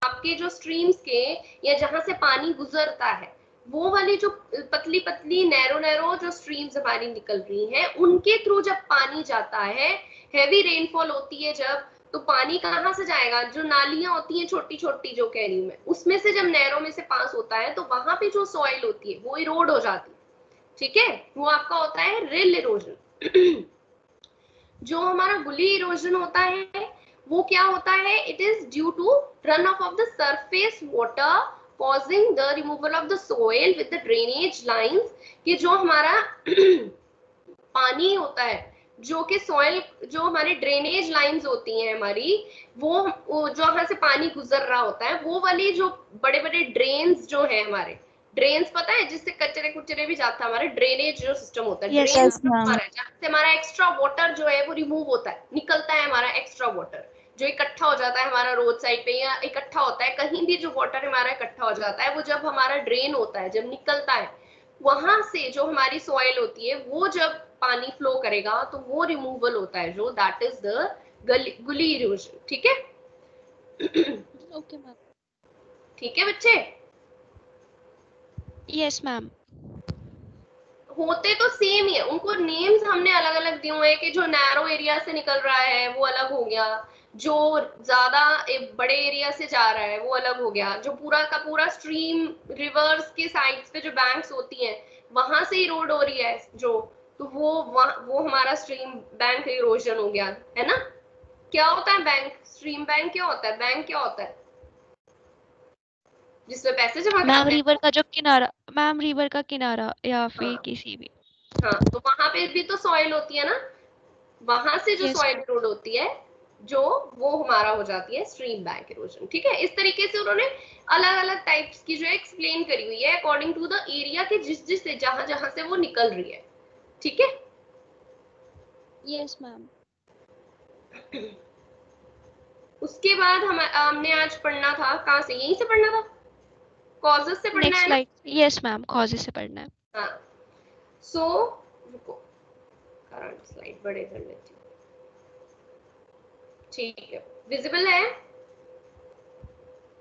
आपके जो स्ट्रीम्स के या जहां से पानी गुजरता है, वो वाली जो पतली पतली नैरो जो स्ट्रीम्स हमारी निकल रही हैं, उनके थ्रू जब पानी जाता है, हैवी रेनफॉल होती है जब, तो पानी कहाँ से जाएगा? जो नालियां होती हैं छोटी छोटी, जो कह रही हूं मैं, उसमें से जब नैरो में से पास होता है तो वहां पे जो सॉइल होती है वो इरोड हो जाती है। ठीक है, वो आपका होता है रिल इरोजन। जो हमारा गुली इरोजन होता है वो क्या होता है? It is due to run off the surface water causing the removal of the soil with the drainage lines. कि जो हमारा पानी होता है, जो कि सॉइल, जो हमारे ड्रेनेज लाइंस होती हैं हमारी, वो जहां से पानी गुजर रहा होता है, वो वाली जो बड़े बड़े ड्रेन्स जो है हमारे, ड्रेन्स पता है जिससे कचरे कुचरे भी जाता है, हमारा ड्रेनेज जो सिस्टम होता है, Yes, ड्रेन ma'am. हमारा जहाँ से हमारा एक्स्ट्रा वाटर जो है वो रिमूव होता है, निकलता है हमारा एक्स्ट्रा वाटर जो इकट्ठा हो जाता है हमारा रोड साइड पे, या इकट्ठा होता है कहीं भी, जो वाटर हमारा इकट्ठा हो जाता है, वो जब हमारा ड्रेन होता है, जब निकलता है, वहां से जो हमारी सॉइल होती है, वो जब पानी फ्लो करेगा तो वो रिमूवल होता है, जो दैट इज द गुली इरोजन। ठीक है? Okay ma'am. ठीक है बच्चे? Yes ma'am. होते तो सेम ही है, उनको नेम्स हमने अलग अलग दिए हुए हैं कि जो नैरो एरिया से निकल रहा है वो अलग हो गया, जो ज्यादा बड़े एरिया से जा रहा है वो अलग हो गया, जो पूरा का पूरा स्ट्रीम रिवर्स के साइड्स पे जो बैंक्स होती हैं वहां से इरोड हो रही है जो, तो वो हमारा स्ट्रीम बैंक इरोजन हो गया, है ना? क्या होता है बैंक? स्ट्रीम बैंक क्या होता है? बैंक क्या होता है? जिसमें पैसे जमा मैम कराते हैं। रिवर का जो किनारा, मैम रिवर का किनारा या फिर हाँ किसी भी। हाँ, तो वहां पे भी तो सॉइल होती है ना, वहां से जो यस सॉइल मैम। इरोड होती है, जो वो हमारा हो जाती है स्ट्रीम बैंक इरोजन। ठीक है? इस तरीके से उन्होंने अलग अलग टाइप्स की जो एक्सप्लेन करी हुई है अकॉर्डिंग टू द एरिया के, जिस से जहां जहां से वो निकल रही है। ठीक है? Yes ma'am. उसके बाद हमने आज पढ़ना था, कहाँ से? यहीं से पढ़ना था, कॉजेस से पढ़ना नेक्स्ट है ना? स्लाइड। यस मैम, कॉजेस से पढ़ना है। हाँ, सो रुको, करंट स्लाइड बड़े कर लेती हूँ। ठीक है, विजिबल है?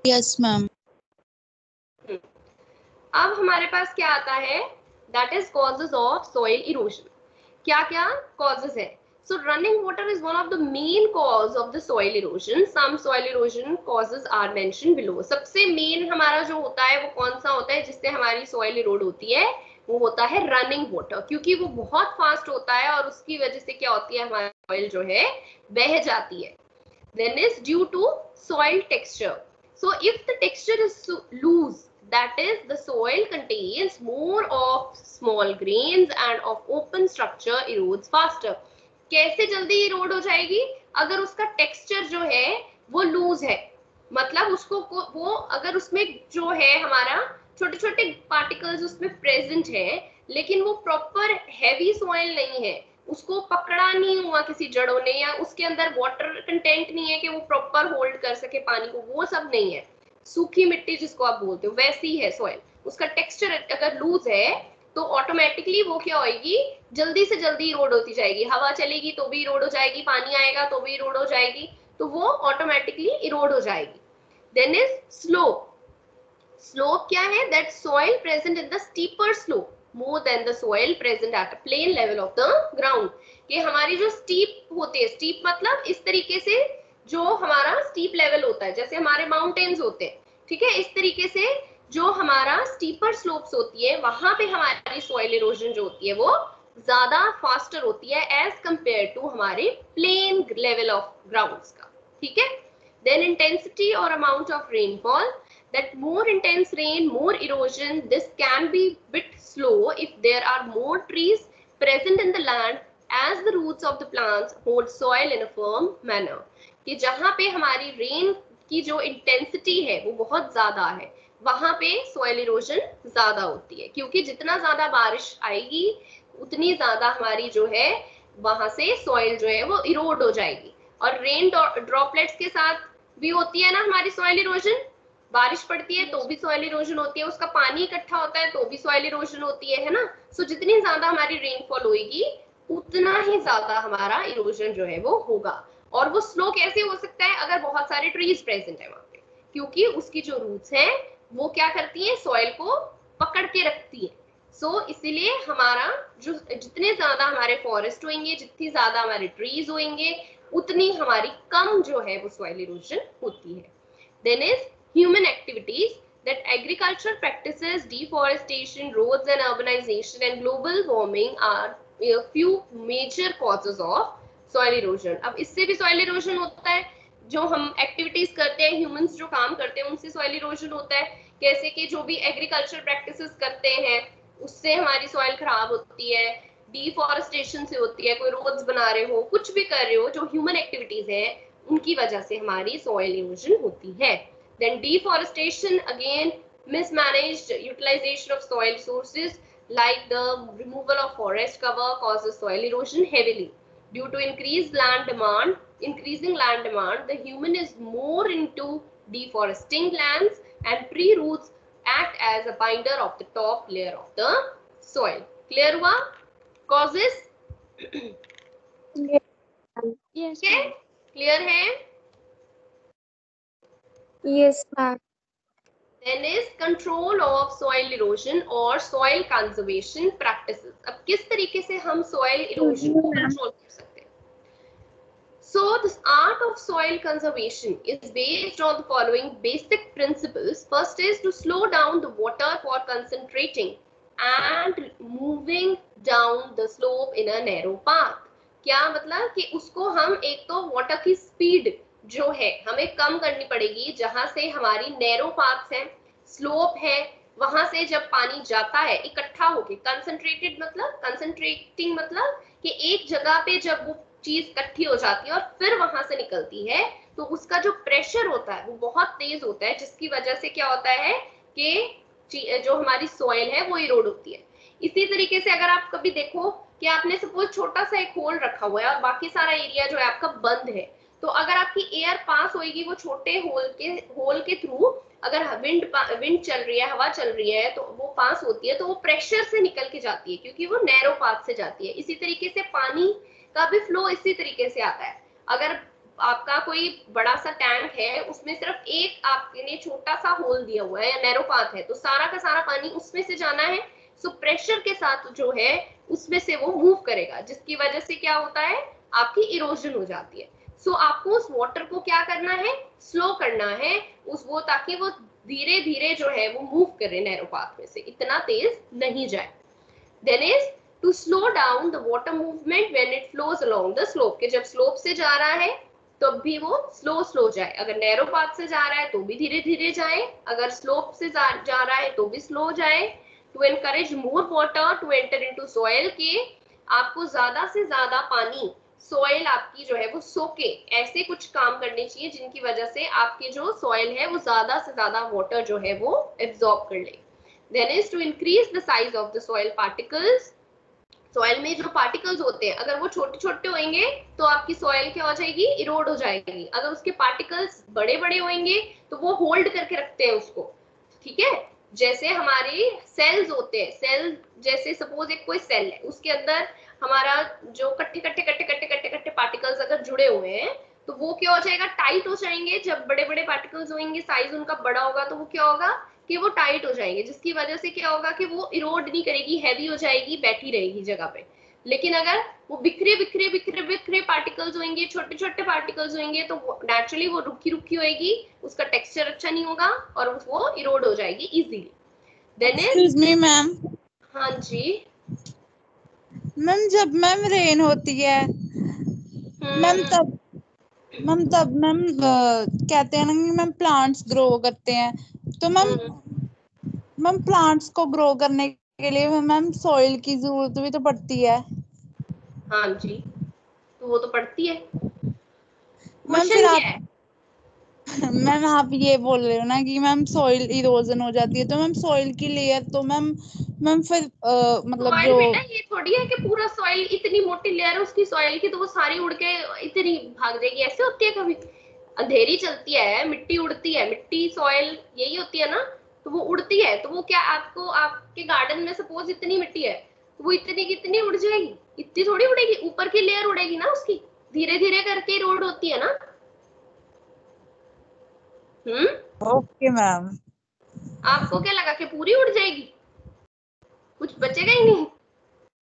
Yes, ma'am. अब हमारे पास क्या आता है? That is causes of soil erosion. क्या क्या कॉजेज है? So running water is one of the main cause of the soil erosion. Some soil erosion causes are mention below. सबसे मेन हमारा जो होता है वो कौन सा होता है जिससे हमारी सॉइल इरोड होती है? वो होता है रनिंग वाटर, क्योंकि वो बहुत फास्ट होता है और उसकी वजह से क्या होती है, हमारी सॉइल जो है बह जाती है। Then is due to soil texture. So if the texture is loose, that is the soil contains more of small grains and of open structure erodes faster. कैसे जल्दी इरोड हो जाएगी? अगर उसका टेक्सचर जो है वो लूज है, मतलब उसको वो अगर उसमें जो है हमारा छोटे छोटे पार्टिकल्स उसमें प्रेजेंट है, लेकिन वो प्रॉपर हैवी सॉइल नहीं है, उसको पकड़ा नहीं हुआ किसी जड़ों ने, या उसके अंदर वाटर कंटेंट नहीं है कि वो प्रॉपर होल्ड कर सके पानी को, वो सब नहीं है, सूखी मिट्टी जिसको आप बोलते हो वैसी है सॉइल, उसका टेक्सचर अगर लूज है तो ऑटोमेटिकली वो क्या होगी, जल्दी से जल्दी इरोड होती जाएगी। हवा चलेगी तो भी इरोड हो जाएगी, पानी आएगा तो भी इरोड हो जाएगी, तो वो ऑटोमेटिकली इरोड हो जाएगी। Then is slope. स्लोप क्या है? That soil present in the steeper slope more than the soil present at a plain level of the ground। ये हमारी जो स्टीप होती है, स्टीप मतलब इस तरीके से जो हमारा स्टीप लेवल होता है, जैसे हमारे माउंटेन्स होते हैं, ठीक है, इस तरीके से जो हमारा स्टीपर स्लोप्स होती है वहां पे हमारी सॉइल इरोजन जो होती है वो ज्यादा फास्टर होती है एज कंपेयर टू हमारे प्लेन लेवल ऑफ ग्राउंड्स का। ठीक है? देन इंटेंसिटी और amount of rainfall, that more intense rain, more erosion, this can be bit slow if there are more trees present in the land as the roots of the plants hold soil in a firm manner। कि जहां पे हमारी rain की जो intensity है वो बहुत ज्यादा है, वहां पे सॉइल इरोजन ज्यादा होती है, क्योंकि जितना ज्यादा बारिश आएगी उतनी ज्यादा हमारी जो है वहां से सॉइल जो है वो इरोड हो जाएगी। और रेन ड्रॉपलेट्स के साथ भी होती है ना हमारी सॉइल इरोजन, बारिश पड़ती है तो भी सॉइल इरोजन होती है, उसका पानी इकट्ठा होता है तो भी सॉइल इरोजन होती है ना? सो जितनी ज्यादा हमारी रेनफॉल होगी उतना ही ज्यादा हमारा इरोजन जो है वो होगा। और वो स्लो कैसे हो सकता है? अगर बहुत सारे ट्रीज प्रेजेंट है वहां पे, क्योंकि उसकी जो रूट्स हैं वो क्या करती हैं, सॉइल को पकड़ के रखती है। सो इसीलिए हमारा जो जितने ज्यादा हमारे फॉरेस्ट होंगे, जितनी ज्यादा हमारे ट्रीज होंगे, उतनी हमारी कम जो है वो सॉइल इरोजन होती है। Then is human activities, that agricultural practices, deforestation, roads and urbanization and global warming are a few major causes of soil erosion. अब इससे भी soil erosion होता है, जो हम एक्टिविटीज करते हैं, ह्यूमंस जो काम करते हैं उनसे सॉइल इरोजन होता है। कैसे कि जो भी एग्रीकल्चर प्रैक्टिसेस करते हैं उससे हमारी सॉइल खराब होती है, डिफॉरेस्टेशन से होती है, कोई रोड्स बना रहे हो, कुछ भी कर रहे हो, जो ह्यूमन एक्टिविटीज है उनकी वजह से हमारी सॉइल इरोजन होती है। Then deforestation, again mismanaged utilization of soil resources like the removal of forest cover causes soil erosion heavily. Due to increasing land demand, the human is more into deforesting lands and tree roots act as a binder of the top layer of the soil. Clear हुआ? Causes? Yes, Okay? ma'am. Clear है? Yes, ma'am. Then is control of soil erosion or soil conservation practices. अब किस तरीके से हम soil erosion को control कर सकते हैं? So this art of soil conservation is based on the following basic principles. First is to slow down the water for concentrating and moving down the slope in a narrow path. क्या मतलब कि उसको हम एक तो water की speed जो है हमें कम करनी पड़ेगी, जहां से हमारी नैरो पाथ्स है, स्लोप है, वहां से जब पानी जाता है इकट्ठा होके, कंसंट्रेटेड मतलब कंसंट्रेटिंग मतलब कि एक जगह पे जब वो चीज इकट्ठी हो जाती है और फिर वहां से निकलती है तो उसका जो प्रेशर होता है वो बहुत तेज होता है, जिसकी वजह से क्या होता है कि जो हमारी सॉइल है वो इरोड होती है। इसी तरीके से अगर आप कभी देखो कि आपने सपोज छोटा सा एक होल रखा हुआ है और बाकी सारा एरिया जो है आपका बंद है, तो अगर आपकी एयर पास होगी वो छोटे होल के थ्रू, अगर विंड चल रही है, हवा चल रही है, तो वो पास होती है, तो वो प्रेशर से निकल के जाती है क्योंकि वो नैरो पाथ से जाती है। इसी तरीके से पानी का भी फ्लो इसी तरीके से आता है। अगर आपका कोई बड़ा सा टैंक है, उसमें सिर्फ एक आपने छोटा सा होल दिया हुआ है या नैरो पाथ है, तो सारा का सारा पानी उसमें से जाना है, सो प्रेशर के साथ जो है उसमें से वो मूव करेगा, जिसकी वजह से क्या होता है, आपकी इरोजन हो जाती है। सो आपको उस वाटर को क्या करना है, स्लो करना है वो, ताकि वो धीरे धीरे जो है वो मूव करे नैरो पाथ में से, इतना तेज नहीं जाए। Then is to slow down the water movement when it flows along the slope, के जब स्लोप से जा रहा है तो भी वो स्लो जाए, अगर नैरो पाथ से जा रहा है तो भी धीरे धीरे जाए, अगर स्लोप से जा रहा है तो भी स्लो जाए। To encourage more water to enter into soil, के आपको ज्यादा से ज्यादा पानी सॉइल आपकी जो है वो सोके, ऐसे कुछ काम करने चाहिए जिनकी वजह से आपकी जो सॉइल है वो ज्यादा से ज्यादा वाटर जो है वो एब्जॉर्ब कर ले। Then is to increase the size of the soil particles, soil में जो पार्टिकल्स होते हैं अगर वो छोटे छोटे होंगे तो आपकी सॉइल क्या हो जाएगी, इरोड हो जाएगी। अगर उसके पार्टिकल्स बड़े बड़े होंगे तो वो होल्ड करके रखते हैं उसको, ठीक है। जैसे हमारे सेल्स होते हैं, सेल जैसे सपोज एक कोई सेल है, उसके अंदर हमारा जो कट्टे पार्टिकल्स अगर जुड़े हुए हैं तो वो क्या हो जाएगा, टाइट हो जाएंगे। जब बड़े बड़े पार्टिकल्स होंगे, साइज उनका बड़ा होगा, तो वो क्या होगा कि वो टाइट हो जाएंगे, जिसकी वजह से क्या होगा कि वो इरोड नहीं करेगी, हैवी हो जाएगी, बैठी रहेगी जगह पे। लेकिन अगर वो बिखरे पार्टिकल्स होंगे, छोटे छोटे पार्टिकल्स होंगे, तो नेचुरली वो रुकी होगी, उसका टेक्सचर अच्छा नहीं होगा और वो इरोड हो जाएगी easily. Then excuse me ma'am. हाँ जी मैम जब मैम रेन होती है मैम तब मैम कहते हैं ना कि मैम प्लांट्स ग्रो करते हैं, तो मैम प्लांट्स को ग्रो करने के लिए मैम सॉइल की जरूरत भी तो पड़ती है। हाँ जी, तो वो तो पड़ती है। मैम फिर क्वेश्चन क्या है? मैम आप ये बोल रहे हो ना कि मैम सॉइल इरोजन हो जाती है, तो मैम सॉइल की लेयर तो मैम फिर मतलब सॉइल जो बेटा ये थोड़ी है कि पूरा सॉइल, इतनी मोटी लेयर है उसकी सॉइल की तो वो सारी उड़ के इतनी भाग जाएगी, ऐसे होती है कभी? अंधेरी चलती है, मिट्टी उड़ती है, मिट्टी सॉइल यही होती है ना, तो वो उड़ती है। तो वो क्या आपको, आपके गार्डन में सपोज इतनी मिट्टी है तो वो इतनी कितनी उड़ जाएगी, इतनी थोड़ी उड़ेगी, ऊपर की लेयर उड़ेगी ना उसकी, धीरे धीरे करके रोड होती है ना। Okay ma'am. आपको क्या लगा कि पूरी उड़ जाएगी, कुछ बचेगा ही नहीं?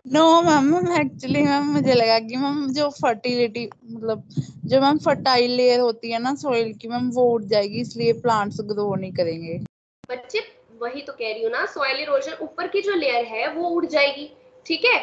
नो मैम, एक्चुअली मैम मुझे लगा कि मैम जो फर्टिलिटी मतलब जो मैम फर्टाइल लेयर होती है ना सॉइल की मैम वो उड़ जाएगी, इसलिए प्लांट्स ग्रो नहीं करेंगे। बच्चे वही तो कह रही हूँ ना, सॉइल इरोजन ऊपर की जो लेयर है वो उड़ जाएगी, ठीक है।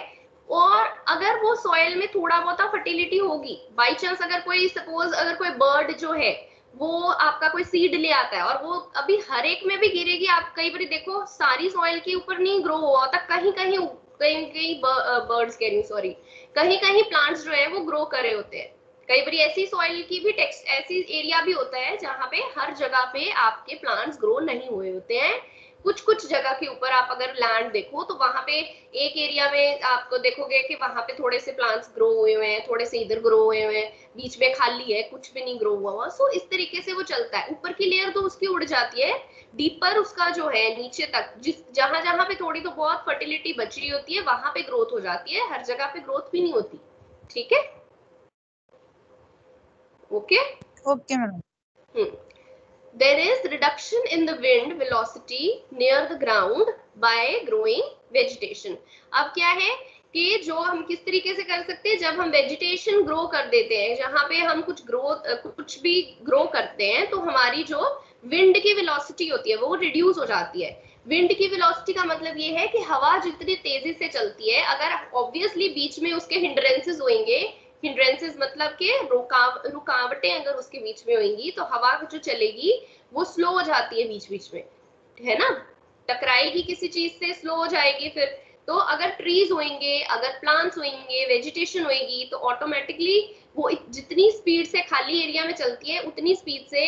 और अगर वो सॉइल में थोड़ा बहुत फर्टिलिटी होगी, बाई चांस अगर कोई सपोज अगर कोई बर्ड जो है वो आपका कोई सीड ले आता है और वो अभी हर एक में भी गिरेगी, आप कई बार देखो सारी सॉइल के ऊपर नहीं ग्रो हुआ होता, कहीं कहीं कहीं कहीं बर्ड्स कह रही हूँ सॉरी, कहीं कहीं प्लांट्स जो है वो ग्रो कर रहे होते हैं। कई बार ऐसी सॉइल की भी टेक्स्ट ऐसी एरिया भी होता है जहां पे हर जगह पे आपके प्लांट्स ग्रो नहीं हुए होते हैं। कुछ कुछ जगह के ऊपर आप अगर लैंड देखो तो वहां पे एक एरिया में आपको देखोगे कि वहां पे थोड़े से प्लांट्स ग्रो हुए हुए हैं, थोड़े से इधर ग्रो हुए हुए हैं, बीच में खाली है, कुछ भी नहीं ग्रो हुआ हुआ। सो इस तरीके से वो चलता है। ऊपर की लेयर तो उसकी उड़ जाती है, डीपर उसका जो है नीचे तक जिस जहां जहां पे थोड़ी तो बहुत फर्टिलिटी बच रही होती है वहां पे ग्रोथ हो जाती है, हर जगह पे ग्रोथ भी नहीं होती, ठीक है। Okay okay ma'am. There is reduction in the wind velocity near the ground by growing vegetation. अब क्या है कि जो हम किस तरीके से कर सकते हैं, जब हम वेजिटेशन ग्रो कर देते हैं, जहां पे हम कुछ भी ग्रो करते हैं तो हमारी जो विंड की वेलोसिटी होती है वो रिड्यूस हो जाती है। विंड की वेलोसिटी का मतलब ये है कि हवा जितनी तेजी से चलती है, अगर ऑब्वियसली बीच में उसके हिंड्रेंसेस होंगे, हिंड्रेंसेस मतलब कि रुकावटें अगर उसके बीच में होंगी तो हवा जो चलेगी वो स्लो हो जाती है बीच बीच में, है ना, टकराएगी किसी चीज से, स्लो हो जाएगी। फिर तो अगर ट्रीज होंगे, अगर प्लांट्स होंगे, वेजिटेशन होगी तो ऑटोमेटिकली वो जितनी स्पीड से खाली एरिया में चलती है उतनी स्पीड से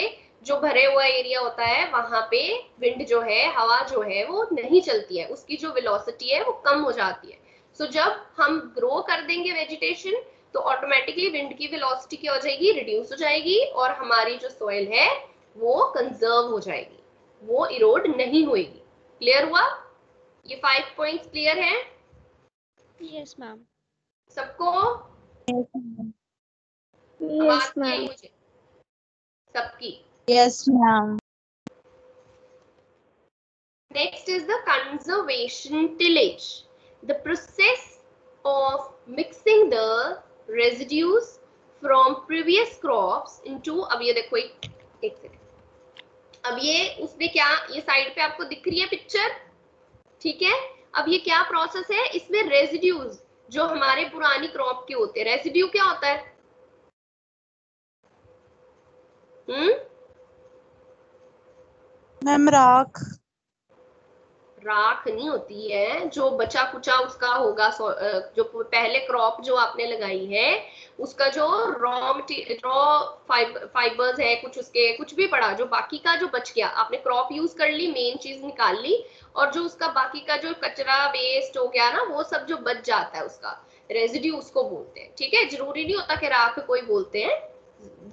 जो भरे हुआ एरिया होता है वहां पे विंड जो है, हवा जो है वो नहीं चलती है, उसकी जो वेलोसिटी है वो कम हो जाती है। सो जब हम ग्रो कर देंगे वेजिटेशन तो ऑटोमेटिकली विंड की वेलोसिटी क्या हो जाएगी, रिड्यूस हो जाएगी, और हमारी जो सॉइल है वो कंजर्व हो जाएगी, वो इरोड नहीं होगी। क्लियर हुआ? ये 5 पॉइंट्स क्लियर है यस मैम। सबको? आवाज यस नहीं आई मैम। मुझे सबकी? Yes ma'am. Next is the conservation tillage, the process of mixing the residues from previous crops into, अब ये देखो एक सेकंड, अब ये उसने क्या, ये साइड पे आपको दिख रही है पिक्चर, ठीक है। अब ये क्या प्रोसेस है, इसमें रेजिड्यूज जो हमारे पुरानी क्रॉप के होते हैं, रेजिड्यू क्या होता है? मैम राख। राख नहीं होती है, जो बचा कुचा उसका होगा, जो पहले क्रॉप जो आपने लगाई है उसका जो रॉ फाइबर्स है, कुछ उसके कुछ भी पड़ा, जो बाकी का जो बच गया, आपने क्रॉप यूज कर ली, मेन चीज निकाल ली, और जो उसका बाकी का जो कचरा वेस्ट हो गया ना वो सब जो बच जाता है उसका रेजिड्यू उसको बोलते हैं, ठीक है। जरूरी नहीं होता कि राख कोई बोलते हैं,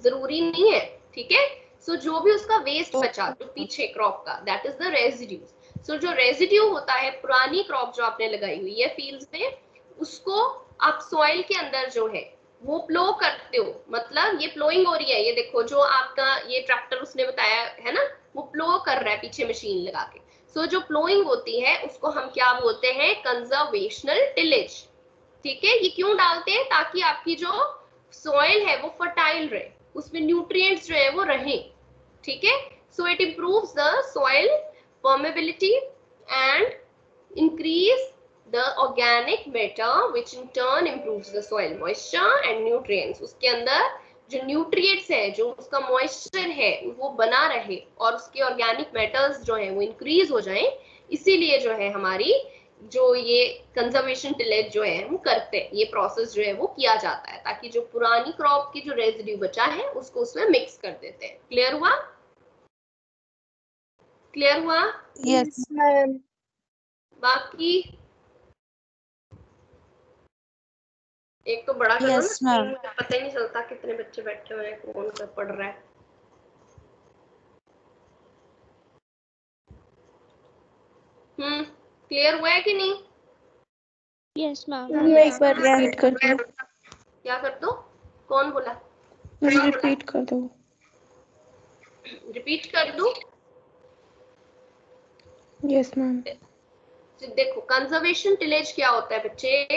जरूरी नहीं है, ठीक है। सो जो भी उसका वेस्ट बचा जो पीछे क्रॉप का, दैट इज द रेजिड्यू। सो जो रेजिड्यू होता है पुरानी क्रॉप जो आपने लगाई हुई है फील्ड्स में, उसको आप सॉइल के अंदर जो है वो प्लो करते हो, मतलब ये प्लोइंग हो रही है, ये देखो जो आपका ये ट्रैक्टर उसने बताया है ना, वो प्लो कर रहा है पीछे मशीन लगा के। सो जो प्लोइंग होती है उसको हम क्या बोलते हैं, कंजर्वेशनल टिलेज, ठीक है। ये क्यों डालते हैं, ताकि आपकी जो सॉइल है वो फर्टाइल रहे, उसमें न्यूट्रिएंट्स जो है वो रहें, ठीक है। So it improves the soil permeability and increase the organic matter which in turn improves the soil moisture and nutrients। उसके अंदर जो न्यूट्रिएंट्स है, जो उसका मॉइस्चर है वो बना रहे और उसके ऑर्गेनिक मैटर्स जो है वो इंक्रीज हो जाए, इसीलिए जो है हमारी जो ये कंजर्वेशन टिलेज जो है वो करते हैं, ये प्रोसेस जो है वो किया जाता है ताकि जो पुरानी क्रॉप की जो रेजिड्यू बचा है उसको उसमें मिक्स कर देते हैं। क्लियर हुआ? क्लियर हुआ? Yes ma'am. बाकी एक तो बड़ा करो यस ना, मैम। पता ही नहीं चलता कितने बच्चे बैठे हुए हैं, कौन कर पढ़ रहा है। क्लियर हुआ है कि नहीं? Yes ma'am. मैं एक बार रिपीट कर दो। क्या कर दो? कौन बोला? रिपीट कर दो। रिपीट कर दूं? Yes ma'am. देखो कंजर्वेशन टिलेज क्या होता है बच्चे,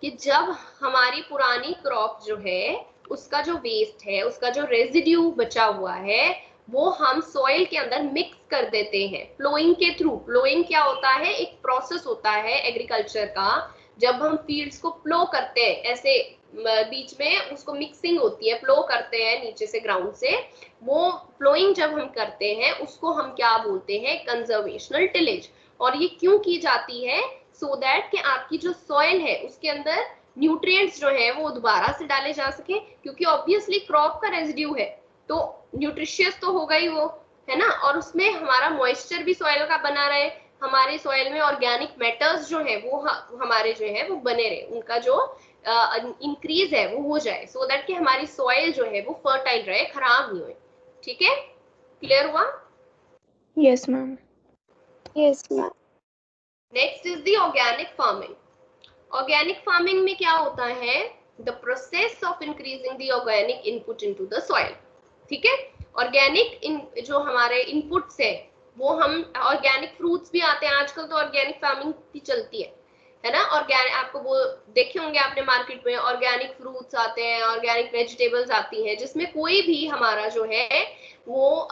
कि जब हमारी पुरानी क्रॉप जो है उसका जो वेस्ट है, उसका जो रेजिड्यू बचा हुआ है, वो हम सॉइल के अंदर मिक्स कर देते हैं प्लोइंग के थ्रू। प्लोइंग क्या होता है, एक प्रोसेस होता है एग्रीकल्चर का। जब हम फील्ड्स को प्लो करते हैं, ऐसे बीच में उसको मिक्सिंग होती है, प्लो करते हैं नीचे से ग्राउंड से, वो प्लोइंग जब हम करते हैं उसको हम क्या बोलते हैं, कंजर्वेशनल टिलेज। और ये क्यों की जाती है, सो दैट कि आपकी जो सॉइल है उसके अंदर न्यूट्रिएंट्स जो है वो दोबारा से डाले जा सके, क्योंकि ऑब्वियसली क्रॉप का रेजिड्यू है तो न्यूट्रिशियस तो होगा ही वो, है ना। और उसमें हमारा मॉइस्चर भी सॉइल का बना रहे, हमारे सॉइल में ऑर्गेनिक मैटर्स जो है वो हमारे जो है वो बने रहे, उनका जो इंक्रीज है वो हो जाए, सो दैट कि हमारी सॉइल जो है वो फर्टाइल रहे, खराब नहीं हो। ठीक है, क्लियर हुआ? Yes ma'am. Yes, ma'am. Next is the organic farming. Organic farming में क्या होता है, the process of increasing the organic input into the soil. ठीक है, ऑर्गेनिक जो हमारे इनपुट्स है वो हम, ऑर्गेनिक फ्रूट्स भी आते हैं आजकल, तो ऑर्गेनिक फार्मिंग की चलती है ना। ऑर्गेनिक आपको वो देखे होंगे आपने मार्केट में, ऑर्गेनिक फ्रूट्स आते हैं, ऑर्गेनिक वेजिटेबल्स आती हैं, जिसमें कोई भी हमारा जो है वो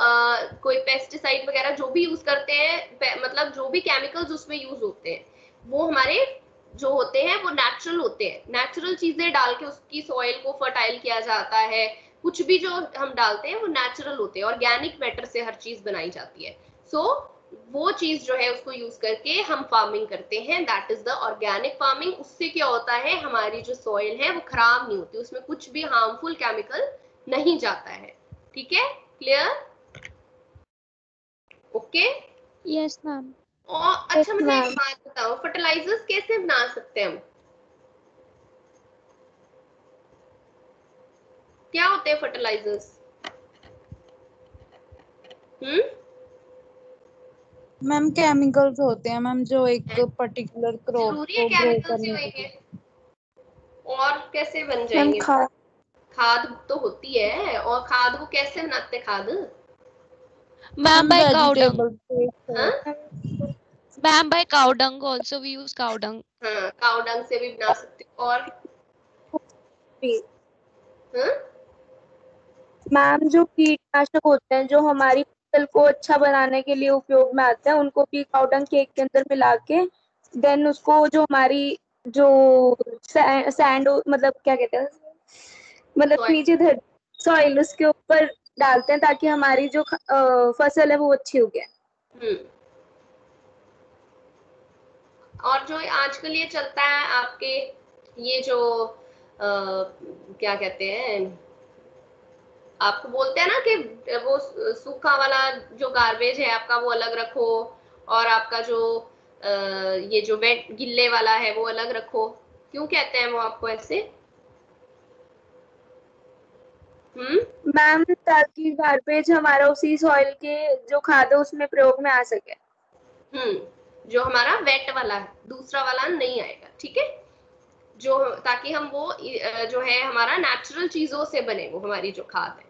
कोई पेस्टिसाइड वगैरह जो भी यूज करते हैं, मतलब जो भी केमिकल्स उसमें यूज होते हैं वो हमारे जो होते हैं वो नेचुरल होते हैं। नेचुरल चीजें डाल के उसकी सॉइल को फर्टाइल किया जाता है, कुछ भी जो हम डालते हैं वो नेचुरल होते हैं, ऑर्गेनिक मैटर से हर चीज बनाई जाती है। सो वो चीज जो है उसको यूज करके हम फार्मिंग करते हैं, that is the organic farming. उससे क्या होता है, हमारी जो सॉइल है वो खराब नहीं होती, उसमें कुछ भी हार्मफुल केमिकल नहीं जाता है। ठीक है, क्लियर? ओके। Yes, ma'am. और अच्छा Yes, मुझे एक ma'am. बात बताओ, फर्टिलाइजर्स कैसे बना सकते हैं हम? क्या होते हैं फर्टिलाइजर्स? मैम केमिकल्स होते हैं मैम, जो एक पर्टिकुलर क्रॉप जरूरी है को ग्रो केमिकल्स ही करने के होंगे? लिए। और कैसे बन मैम जाएंगे? खाद। खाद तो होती है, और खाद को कैसे बनाते खाद? Ma'am, ma'am by cow dung. Vegetable हाँ Ma'am, by cow dung also we use cow dung. हाँ, काव डंग से भी बना सकते हो। और हाँ मैम जो कीटनाशक होते हैं जो हमारी फसल को अच्छा बनाने के लिए उपयोग में आते हैं, उनको भी पाउडर केक के अंदर मिला के देन उसको जो हमारी जो सैंड मतलब क्या कहते हैं, मतलब soil। नीचे सॉइल उसके ऊपर डालते हैं ताकि हमारी जो फसल है वो अच्छी उगे। हम्म। और जो आजकल ये चलता है आपके, ये जो क्या कहते हैं, आपको बोलते हैं ना कि वो सूखा वाला जो गार्बेज है आपका वो अलग रखो, और आपका जो ये जो वेट गिल्ले वाला है वो अलग रखो। क्यों कहते हैं वो आपको ऐसे? मैम ताकि गार्बेज हमारा उसी सॉइल के जो खाद है उसमें प्रयोग में आ सके। जो हमारा वेट वाला है, दूसरा वाला नहीं आएगा। ठीक है, जो ताकि हम वो जो है हमारा नेचुरल चीजों से बने, वो हमारी जो खाद है,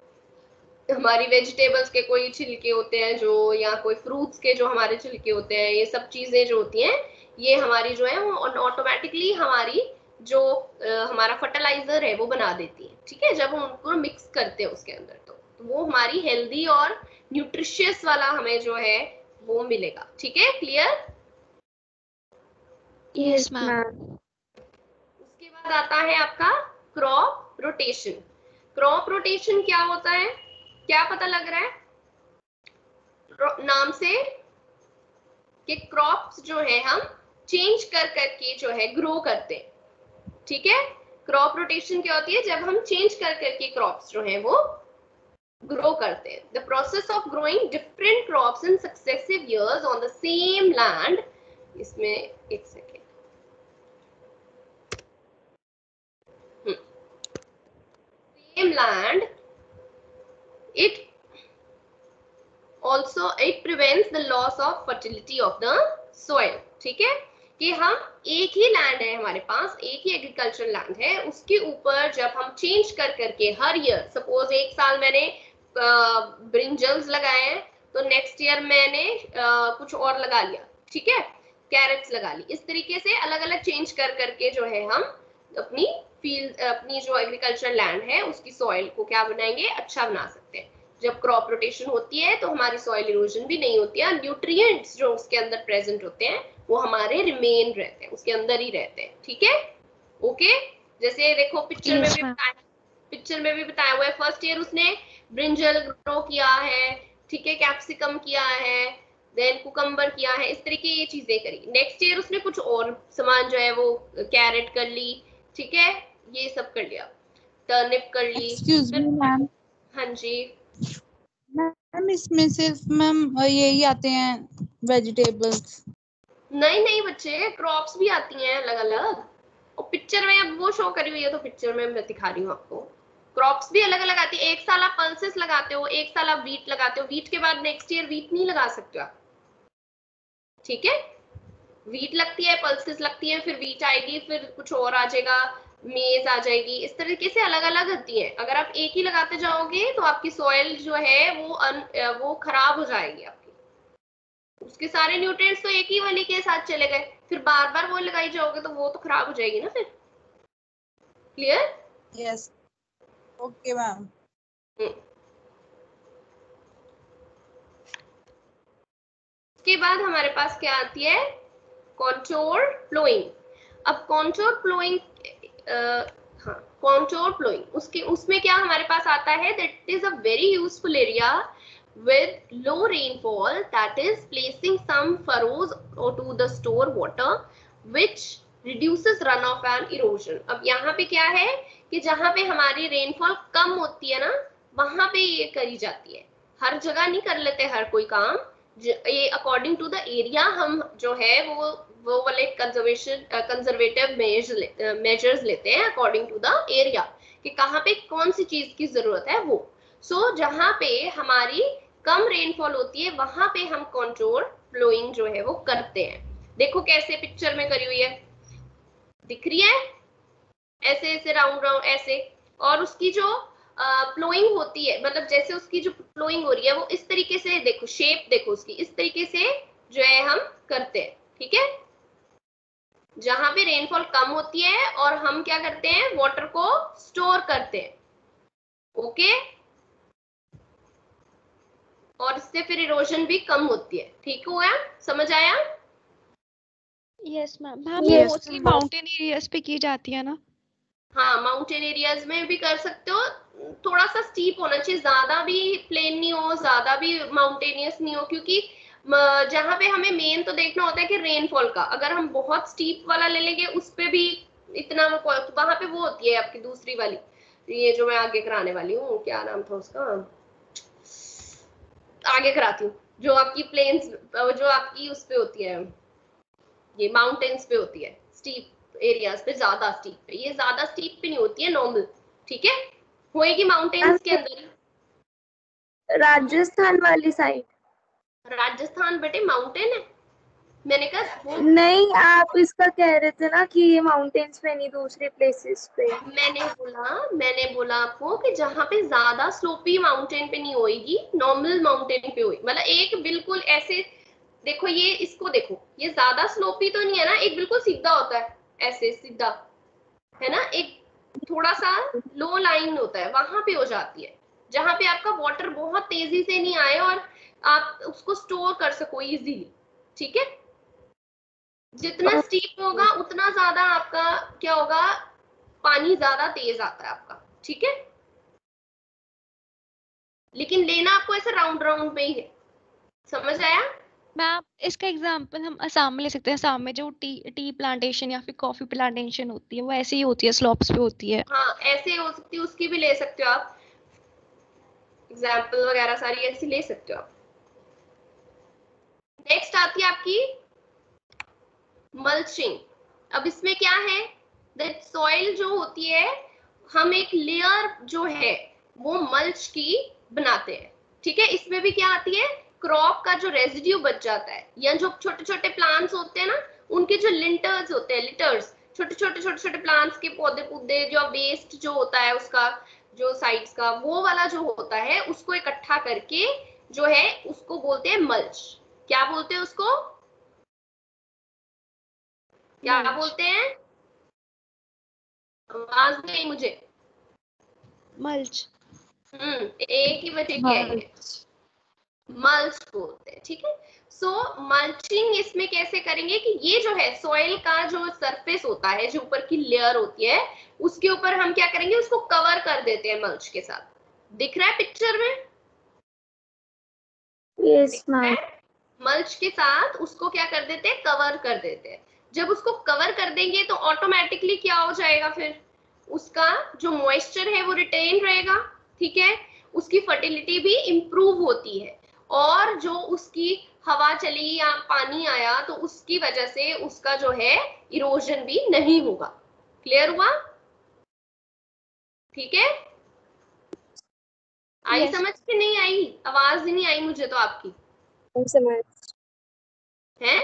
हमारी वेजिटेबल्स के कोई छिलके होते हैं जो, या कोई फ्रूट्स के जो हमारे छिलके होते हैं, ये सब चीजें जो होती हैं ये हमारी जो है वो ऑटोमेटिकली हमारी जो हमारा फर्टिलाइजर है वो बना देती है। ठीक है, जब हम उनको मिक्स करते हैं उसके अंदर तो वो हमारी हेल्दी और न्यूट्रिशियस वाला हमें जो है वो मिलेगा। ठीक है, क्लियर? Yes, ma'am. उसके बाद आता है आपका क्रॉप रोटेशन। क्रॉप रोटेशन क्या होता है, क्या पता लग रहा है नाम से कि क्रॉप्स जो है हम चेंज कर करके जो है ग्रो करते हैं। ठीक है, क्रॉप रोटेशन क्या होती है, जब हम चेंज कर करके क्रॉप्स जो है वो ग्रो करते हैं। The process of growing different crops in successive years on the same land. इसमें एक second, same land, it also it prevents the loss of fertility of the soil। ठीक है, कि हम एक ही लैंड है हमारे पास, एक ही एग्रीकल्चर लैंड है, उसके ऊपर जब हम चेंज कर करके हर ईयर, सपोज एक साल मैंने ब्रिंजल्स लगाए हैं तो नेक्स्ट ईयर मैंने कुछ और लगा लिया। ठीक है, कैरेट्स लगा ली। इस तरीके से अलग अलग चेंज कर करके जो है हम अपनी फील्ड, अपनी जो एग्रीकल्चर लैंड है उसकी सॉइल को क्या बनाएंगे, अच्छा बना सकते हैं। जब क्रॉप रोटेशन होती है तो हमारी सॉइल इरोजन भी नहीं होती है, न्यूट्रिएंट्स जो उसके अंदर प्रेजेंट होते हैं वो हमारे रिमेन रहते हैं, उसके अंदर ही रहते हैं। ठीक है, ओके। जैसे देखो पिक्चर में भी बताया, पिक्चर में भी बताया हुआ है, फर्स्ट ईयर उसने ब्रिंजल ग्रो किया है, ठीक है, कैप्सिकम किया है, देन कुकम्बर किया है, इस तरीके ये चीजें करी। नेक्स्ट ईयर उसने कुछ और सामान जो है वो कैरेट कर ली, ठीक है, ये सब कर लिया, टर्निप कर ली। Excuse me ma'am. हाँ जी मैम इसमें सिर्फ मैम यही आते हैं वेजिटेबल्स? नहीं नहीं बच्चे, क्रॉप्स भी आती हैं अलग अलग, और पिक्चर में अब वो शो करी हुई है तो पिक्चर में मैं दिखा रही हूँ आपको। क्रॉप्स भी अलग अलग आती है, एक साल आप पल्सेस लगाते हो, एक साल आप वीट लगाते हो, वीट के बाद नेक्स्ट ईयर वीट नहीं लगा सकते आप, ठीक है। वीट लगती है, पल्सेस लगती है, फिर वीट आएगी, फिर कुछ और आ जाएगा, मेज आ जाएगी, इस तरीके से अलग अलग होती है। अगर आप एक ही लगाते जाओगे तो आपकी सॉइल जो है वो खराब हो जाएगी आपकी, उसके सारे न्यूट्रिएंट्स तो एक ही वाली के साथ चले गए, फिर बार बार वो लगाई जाओगे तो वो तो खराब हो जाएगी ना फिर। क्लियर? Yes, okay ma'am. उसके बाद हमारे पास क्या आती है, कॉन्टोर फ्लोइंग। अब कॉन्टोर फ्लोइंग, हाँ कॉन्टोर फ्लोइंग, उसमें क्या हमारे पास आता है, that is a very useful area with low rainfall, that is placing some furrows to the store water which reduces runoff and erosion। अब यहाँ पे क्या है कि जहाँ पे हमारी रेनफॉल कम होती है ना, वहां पे ये करी जाती है। हर जगह नहीं कर लेते हर कोई काम, ये अकॉर्डिंग टू द एरिया हम जो है वो वाले कंजर्वेटिव मेजर्स लेते हैं अकॉर्डिंग टू द एरिया, कि कहाँ पे कौन सी चीज की जरूरत है वो। सो जहाँ पे हमारी कम रेनफॉल होती है वहां पे हम कंट्रोल फ्लोइंग जो है वो करते हैं। देखो कैसे पिक्चर में करी हुई है, दिख रही है, ऐसे ऐसे राउंड राउंड ऐसे, और उसकी जो फ्लोइंग होती है, मतलब जैसे उसकी जो फ्लोइंग हो रही है वो इस तरीके से, देखो शेप देखो उसकी, इस तरीके से जो है हम करते हैं। ठीक है, जहां पे रेनफॉल कम होती है और हम क्या करते हैं, वाटर को स्टोर करते हैं। ओके, और इससे फिर इरोजन भी कम होती है। ठीक हो गया, समझ आया? Yes ma'am. मैम ये मोस्टली माउंटेन एरियाज पे की जाती है ना? हाँ माउंटेन एरियाज में भी कर सकते हो, थोड़ा सा स्टीप होना चाहिए, ज्यादा भी प्लेन नहीं हो, ज्यादा भी माउंटेनियस नहीं हो, क्योंकि जहाँ पे हमें मेन तो देखना होता है कि रेनफॉल का, अगर हम बहुत स्टीप वाला ले लेंगे उस पे भी इतना वहां पे वो होती है आपकी दूसरी वाली, ये जो मैं आगे कराने वाली हूँ, क्या नाम था उसका, आगे कराती हूँ, जो आपकी प्लेन्स, जो आपकी उस पे होती है, ये माउंटेन्स पे होती है, स्टीप एरियाज पे, ज्यादा स्टीप पे, ये ज्यादा स्टीप पे नहीं होती है, नॉर्मल। ठीक है, होएगी माउंटेन्स के अंदर ही। राजस्थान वाली साइड? राजस्थान बेटे माउंटेन है, मैंने कहा नहीं, आप इसका कह रहे थे ना कि ये माउंटेन्स पे नहीं, दूसरे प्लेसेस पे। मैंने बोला आपको कि जहाँ पे ज्यादा स्लोपी माउंटेन पे नहीं होएगी, नॉर्मल माउंटेन पे होगी, मतलब एक बिल्कुल ऐसे, देखो ये, इसको देखो, ये ज्यादा स्लोपी तो नहीं है ना, एक बिल्कुल सीधा होता है, ऐसे सीधा है ना, एक थोड़ा सा लो लाइन होता है, वहां पे हो जाती है, जहां पे आपका वाटर बहुत तेजी से नहीं आए और आप उसको स्टोर कर सको इजीली। ठीक है, जितना स्टीप होगा उतना ज्यादा आपका क्या होगा, पानी ज्यादा तेज आता है आपका। ठीक है, लेकिन लेना आपको ऐसे राउंड राउंड पे ही है, समझ आया? मैम इसका एग्जांपल हम असम में ले सकते हैं। असम में जो टी प्लांटेशन या फिर कॉफी प्लांटेशन होती है वो ऐसे ही होती है, स्लोप्स पे होती है। हाँ ऐसे हो सकती है, उसकी भी ले सकते हो आप, एग्जाम्पल वगैरह सारी ऐसी ले सकते हो आप। नेक्स्ट आती है आपकी मल्चिंग। अब इसमें क्या है, दैट सॉइल जो होती है, हम एक लेयर जो है वो मल्च की बनाते हैं। ठीक है, इसमें भी क्या आती है, क्रॉप का जो रेजिड्यू बच जाता है, या जो छोटे छोटे प्लांट्स होते हैं ना, उनके जो लिंटर्स होते हैं, लिटर्स, छोटे छोटे प्लांट्स के पौधे पौधे जो वेस्ट जो होता है उसका, जो साइड्स का वो वाला जो होता है, उसको इकट्ठा करके जो है उसको बोलते हैं मल्च। क्या बोलते हैं उसको? क्या Mulch. बोलते हैं? आवाज नहीं आई मुझे। Mulch. एक ही बचे की आई है, मल्च बोलते हैं, ठीक है। सो मल्चिंग इसमें कैसे करेंगे कि ये जो है सॉइल का जो सरफेस होता है, जो ऊपर की लेयर होती है, उसके ऊपर हम क्या करेंगे, उसको कवर कर देते हैं मल्च के साथ। दिख रहा है पिक्चर में? Yes ma'am. मल्च के साथ उसको क्या कर देते हैं, कवर कर देते हैं। जब उसको कवर कर देंगे तो ऑटोमेटिकली क्या हो जाएगा, फिर उसका जो मॉइस्चर है वो रिटेन रहेगा, ठीक है। उसकी फर्टिलिटी भी इंप्रूव होती है, और जो उसकी हवा चली या पानी आया तो उसकी वजह से उसका जो है इरोजन भी नहीं होगा। क्लियर हुआ? ठीक है, आई Yes. समझ के नहीं आई? आवाज ही नहीं आई मुझे तो आपकी, समझ है?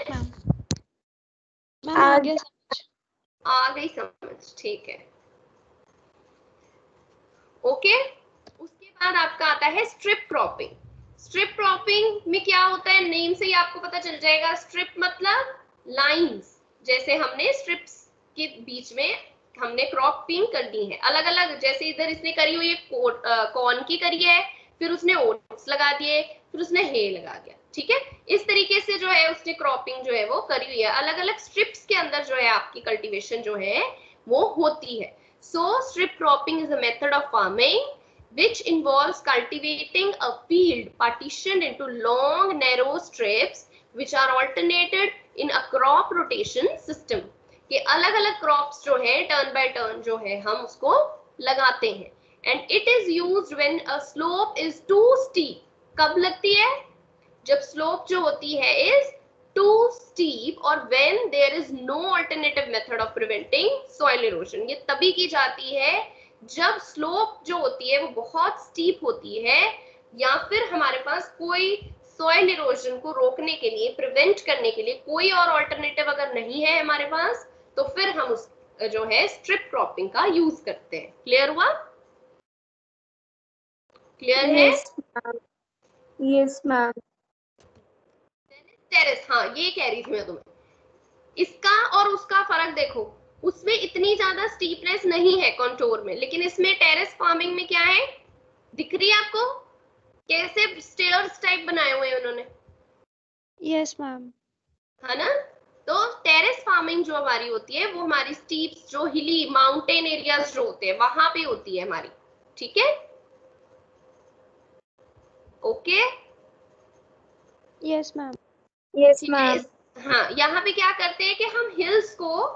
मैम आ गया समझ। आ गई समझ, ठीक है, ओके। उसके बाद आपका आता है स्ट्रिप क्रॉपिंग। स्ट्रिप क्रॉपिंग में क्या होता है, नेम से ही आपको पता चल जाएगा। स्ट्रिप मतलब लाइंस, जैसे हमने स्ट्रिप्स के बीच में हमने क्रॉपिंग कर दी है अलग अलग, जैसे इधर इसने करी हुई है कॉर्न की करी है, फिर उसने ओट्स लगा दिए, फिर उसने हे लगा दिया, ठीक है। इस तरीके से जो है उसने क्रॉपिंग जो है वो करी हुई है, अलग अलग स्ट्रिप्स के अंदर जो है आपकी कल्टीवेशन जो है वो होती है। So strip cropping is a method of farming which involves cultivating a field partitioned into long narrow strips which are alternated in a crop rotation system. कि अलग अलग क्रॉप्स जो है टर्न बाय टर्न जो है हम उसको लगाते हैं, and it is used when a slope is too steep. कब लगती है? जब स्लोप जो होती है is too steep or when there is no alternative method of preventing soil erosion। ये तभी की जाती है जब स्लोप जो होती है वो बहुत स्टीप होती है, या फिर हमारे पास कोई सॉइल इरोजन को रोकने के लिए, प्रिवेंट करने के लिए कोई और ऑल्टरनेटिव अगर नहीं है हमारे पास, तो फिर हम उस जो है स्ट्रिप क्रॉपिंग का यूज करते हैं। क्लियर हुआ? क्लियर है? Yes ma'am. टेरेस, हाँ ये कह रही थी मैं तुम्हें, इसका और उसका फर्क देखो। उसमें इतनी ज्यादा स्टीपनेस नहीं है कंटूर में, लेकिन इसमें टेरेस फार्मिंग में क्या है, दिख रही है आपको? कैसे स्टेयर्स टाइप बनाए हुए हैं उन्होंने, यस मैम। है ना? तो टेरेस फार्मिंग जो हमारी होती है वो हमारी स्टीप्स, जो हिली माउंटेन एरियाज जो होते हैं वहां पे होती है हमारी, ठीक है, ओके। Yes ma'am. यस ठीक है, मैम। हाँ यहाँ पे क्या करते हैं कि हम हिल्स को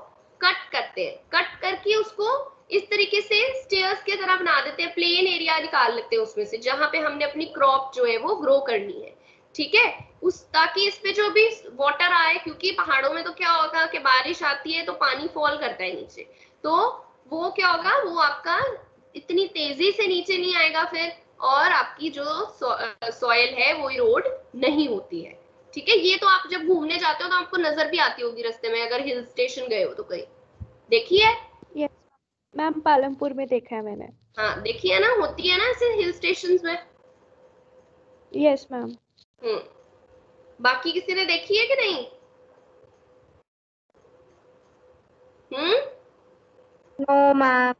कट करते हैं, कट करके उसको इस तरीके से स्टेयर्स की तरह बना देते हैं, प्लेन एरिया निकाल लेते हैं उसमें से जहां पे हमने अपनी क्रॉप जो है वो ग्रो करनी है, ठीक है। उस ताकि इस पे जो भी वाटर आए, क्योंकि पहाड़ों में तो क्या होगा कि बारिश आती है तो पानी फॉल करता है नीचे, तो वो क्या होगा, वो आपका इतनी तेजी से नीचे नहीं आएगा फिर, और आपकी जो सॉइल है वो इरोड नहीं होती है, ठीक है। ये तो आप जब घूमने जाते हो तो आपको नजर भी आती होगी रास्ते में, अगर हिल स्टेशन गए हो तो कहीं देखी है? यस मैम, पालमपुर में देखा है मैंने। हाँ देखी है ना, होती है ना ऐसे हिल स्टेशन में। Yes ma'am. बाकी किसी ने देखी है कि नहीं? No ma'am.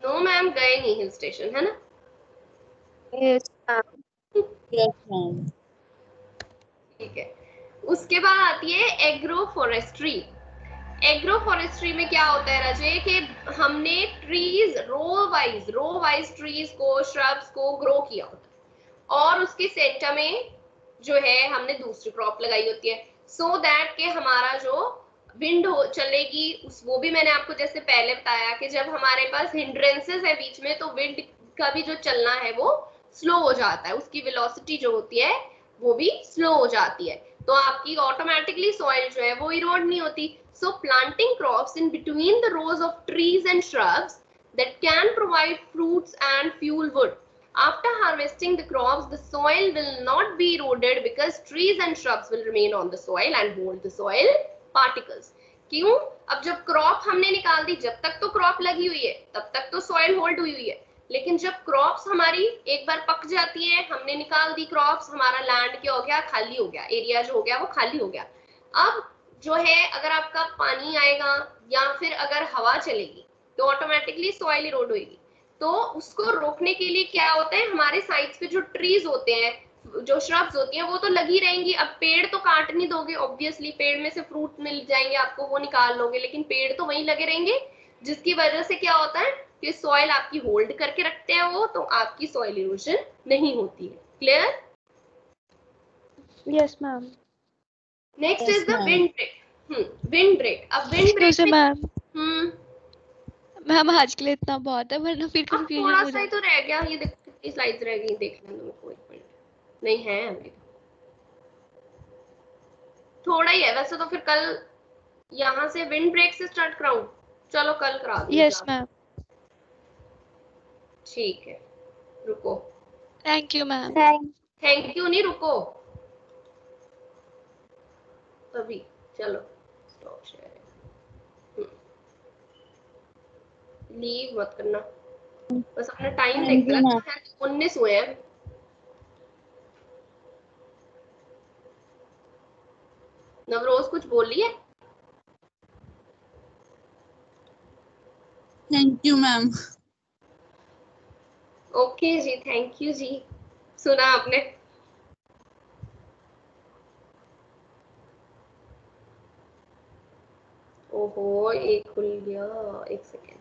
नो मैम, गए नहीं हिल स्टेशन, है ना? Yes ma'am. Yes ma'am. ठीक है। उसके बाद आती है एग्रो फॉरेस्ट्री। एग्रो फॉरेस्ट्री में क्या होता है राजे, कि हमने ट्रीज रो वाइज ट्रीज को, श्रब्स को ग्रो किया होता है, और उसके सेंटर में जो है हमने दूसरी क्रॉप लगाई होती है, सो दैट के हमारा जो विंड हो चलेगी उस, वो भी मैंने आपको जैसे पहले बताया कि जब हमारे पास हिंड्रेंसेस है बीच में तो विंड का भी जो चलना है वो स्लो हो जाता है, उसकी वेलोसिटी जो होती है वो भी स्लो हो जाती है, तो आपकी ऑटोमेटिकली सॉइल जो है वो इरोड नहीं होती। So planting crops in between the rows of trees and shrubs that can provide fruits and fuel wood. After harvesting the crops, the soil will not be eroded because trees and shrubs will remain on the soil and hold the soil particles. क्यों? अब जब crop हमने निकाल दी, जब तक तो crop लगी हुई है तब तक तो सॉइल होल्ड हुई हुई है, लेकिन जब क्रॉप्स हमारी एक बार पक जाती है, हमने निकाल दी क्रॉप्स, हमारा लैंड क्या हो गया, खाली हो गया, एरिया जो हो गया वो खाली हो गया। अब जो है अगर आपका पानी आएगा या फिर अगर हवा चलेगी तो ऑटोमेटिकली सॉइल इरोड होगी। तो उसको रोकने के लिए क्या होता है, हमारे साइड्स पे जो ट्रीज होते हैं, जो श्रब्स होती हैं, वो तो लगी रहेंगी। अब पेड़ तो काट नहीं दोगे ऑब्वियसली, पेड़ में से फ्रूट मिल जाएंगे आपको, वो निकाल लोगे, लेकिन पेड़ तो वहीं लगे रहेंगे, जिसकी वजह से क्या होता है कि सॉइल आपकी होल्ड करके रखते हैं वो, तो आपकी सॉइल इरोजन नहीं होती है। Clear? Yes ma'am. Next Yes, is the ma'am. Wind break. Wind break, अब wind break excuse ma'am, hmm ma'am आज के लिए इतना बहुत है, वरना फिर अब कंफ्यूजन थोड़ा हो सा ही तो जाएगी। रह गया, ये देखो कितनी स्लाइड्स रह गई, देख लेना मेरे को, एक मिनट नहीं है अभी, थोड़ा ही है वैसे तो। फिर कल यहाँ से विंड ब्रेक से स्टार्ट कराऊं? चलो कल करा दूं। Yes ma'am. ठीक है, रुको, thank you ma'am. Thank you नहीं, रुको अभी, चलो स्टॉप शेयरिंग, लीव मत करना, बस अपना टाइम Thank देख you, लेना। ma'am. 19 हुए हैं। नवरोज कुछ बोली है? Thank you, ma'am. ओके जी, थैंक यू जी, सुना आपने? ओहो ये खुल गया, एक सेकेंड,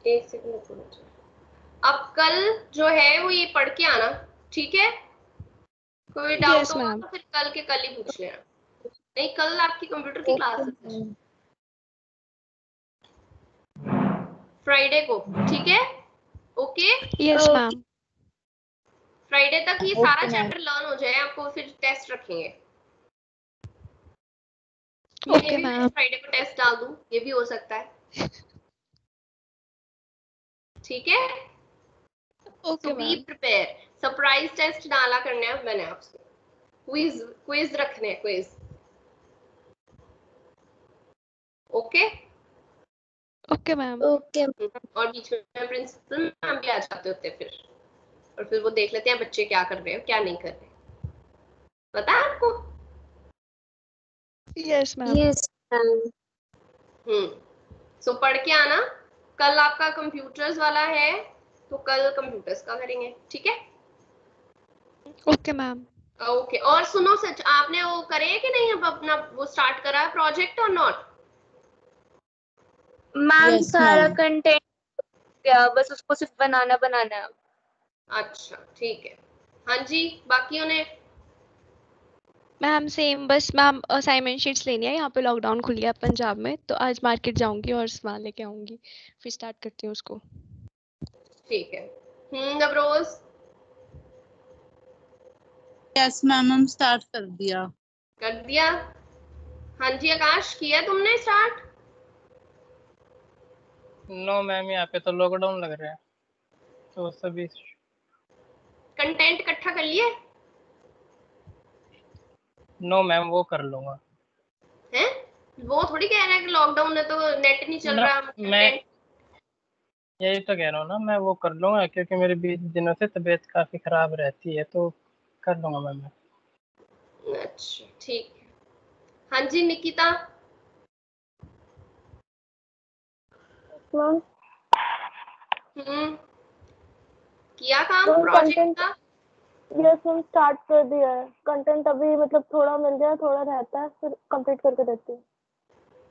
एक सेकेंड। अब कल जो है वो ये पढ़ के आना, ठीक है? कोई डाउट यस होगा मैम। तो फिर कल के कल ही पूछ लेना। नहीं, कल आपकी कंप्यूटर की क्लास है फ्राइडे को, ठीक है? Okay, yes ma'am. फ्राइडे तक ये Okay, सारा ma'am. चैप्टर लर्न हो जाए, आपको फिर टेस्ट रखेंगे। मे ओके भी मैं मैम। फ्राइडे को टेस्ट डाल दूं, ये भी हो सकता है, ठीक है? Okay so be ma'am. Prepare. Surprise test डाला करने हैं मैंने आपसे, क्विज क्विज रखने हैं, quiz. Okay okay ma'am. Okay. और बीच में प्रिंसिपल मैम भी आ जाते होते हैं फिर, और फिर वो देख लेते हैं बच्चे क्या कर रहे हैं क्या नहीं कर रहे, पता है आपको? Yes ma'am. Yes ma'am. So पढ़ के आना। कल आपका कंप्यूटर्स वाला है, तो कल कंप्यूटर्स का करेंगे, ठीक है? Okay ma'am. ओके, और सुनो सच, आपने वो करे है कि नहीं, अब अपना वो स्टार्ट करा है प्रोजेक्ट और नॉट? मैम Yes, सारा ma'am. कंटेंट गया, बस उसको सिर्फ बनाना बनाना है। अच्छा ठीक है, हाँ जी, बाकियों ने? मैम सेम, बस मैम असाइनमेंट शीट्स लेनी है, यहाँ पे लॉकडाउन खुल गया पंजाब में, तो आज मार्केट जाऊंगी और सामान लेके आऊंगी, फिर स्टार्ट करती हूँ उसको। ठीक है। नवरोज? Yes, ma'am. हम start कर दिया. कर दिया? हाँ जी आकाश, किया तुमने स्टार्ट? नो मैम, यहाँ पे तो लॉकडाउन लग रहा है, तो सभी कंटेंट इकट्ठा कर लिए नो मैम, वो कर लूंगा हैं? वो थोड़ी कह रहे हैं कि लॉकडाउन है तो नेट नहीं चल ना। रहा, मैं कंटेंट। यही तो कह रहा हूँ ना, मैं वो कर लूंगा, क्योंकि मेरी 20 दिनों से तबीयत काफी खराब रहती है, तो कर लूंगा मैम मैं। अच्छा ठीक है। हाँ जी निकिता? मैम हम्म किया काम मैम प्रोजेक्ट कंटेंट, का? यस मैम स्टार्ट कर दिया है। कंटेंट अभी मतलब थोड़ा मिल गया, थोड़ा रहता है, फिर कंप्लीट करके देती हूँ।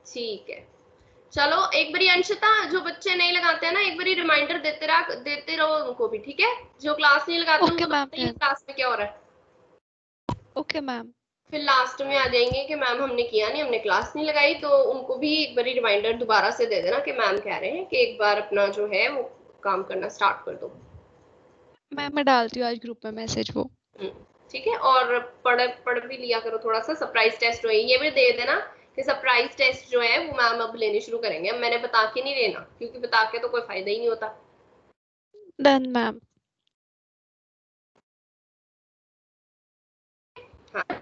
ठीक है, चलो एक बारी अंशिता, जो बच्चे नहीं लगाते हैं ना, एक बारी रिमाइंडर देते रहो उनको भी, ठीक है? जो क्लास नहीं लगाते ओके उनको तो मैम। पता ही है क्लास में क्या हो रहा है। Okay ma'am. फिर लास्ट में आ जाएंगे कि मैम हमने किया नहीं, हमने क्लास नहीं लगाई, तो उनको भी एक बारी रिमाइंडर दोबारा से दे देना कि मैम कह रहे हैं कि एक बार अपना जो है वो काम करना स्टार्ट कर दो। मैम मैं डालती हूँ आज ग्रुप में मैसेज वो। ठीक है, और पढ़ भी लिया करो थोड़ा सा। सरप्राइज टेस्ट हुए ये भी दे देना कि सरप्राइज टेस्ट जो है वो मैम अब लेने शुरू करेंगे। अब मैंने बता के नहीं लेना, क्योंकि बता के तो कोई फायदा ही नहीं होता। Done ma'am. हाँ